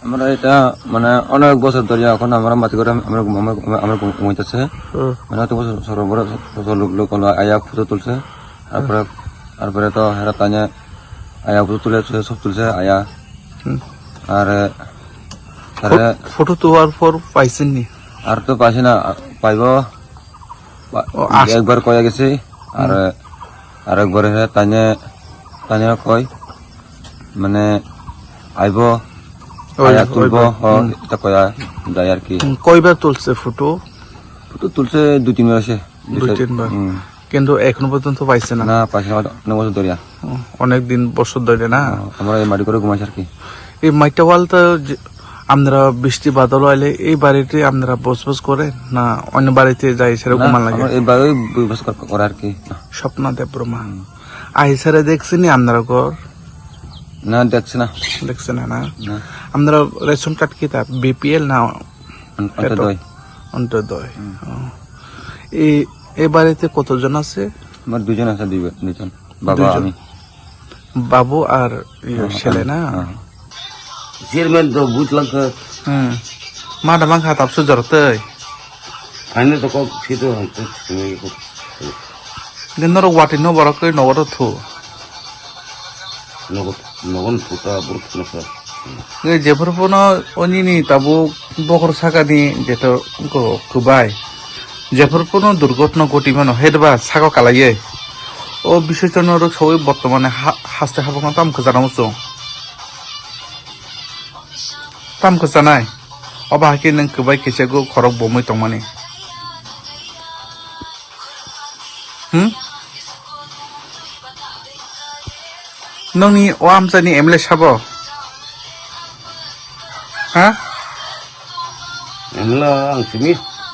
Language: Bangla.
আমরা এটা মানে অনেক বছর ধরে এখন আমরা মাটি করে আমরা ঘুমাইতেছে মানে অত বছর সর্বর লোক আয়া ফুটো তুলছে তারপরে তো হেরা তানে আয়া ফুটো তুলে সব তুলছে আয়া আর ফটো তোলার পর পাইছেন নি? আর তো পাইছি না, পাইব একবার কয়ে গেছি আর একবার তানে কয় মানে আইব আয়া তুলব এটা কয়া যায় আর কি। কয়বার তুলছে ফটো? ফটো তুলছে 2-3 বার আছে। 2-3 বার কিন্তু এখনো পর্যন্ত পাইছে না? না পাইছে না, অনেক বছর ধরে। অনেকদিন বছর ধরে না? আমরা এই মাটি করে ঘুমাইছি আর কি। এই মাইটা ওয়ালটা আপনারা বৃষ্টি বাদল আইলে এই বাড়িতে আপনারা বসবাস করে না অন্য বাড়িতে যাই সেরকম লাগে? এই বাড়ি বসবাস করে আর কি। স্বপ্ন দেব ব্রহ্মা আইসারে দেখছেন আপনারা ঘর? না দেখছি না। দেখছেন না? আপনারা রেশন কার্ড কি তা বিপিএল না অন্তর্দয়? এই বাড়িতে কতজন আছে? আমার 2 জন আছে, 2 জন, বাবা আমি। বাবু আর ছেলে না? চেয়ারম্যান তো বুঝলাম তো মাটা মাংখা তাপসু জরতে ফাইনে তো কম ছিল কিন্তু ওয়াটি ন বড় করে নগর থু নগন ফুটা বড় ফুটা যেফোর ফোন অনিনি তাবু বকর সাকানি যেটা কুবাই যেফোর ফোন দুর্ঘটনা ঘটিমানো হেডবা সাকা কালাইয়ে ও বিশেষজন সবাই বর্তমানে হাসতে হাবো না তামখো জানামছো তামখো জানাই অবা হাকি নং কুবাই কেসে গো খরক বमै তংমানি नोंनि अआमसानि एमएलए साबो हा एमला आं सिमी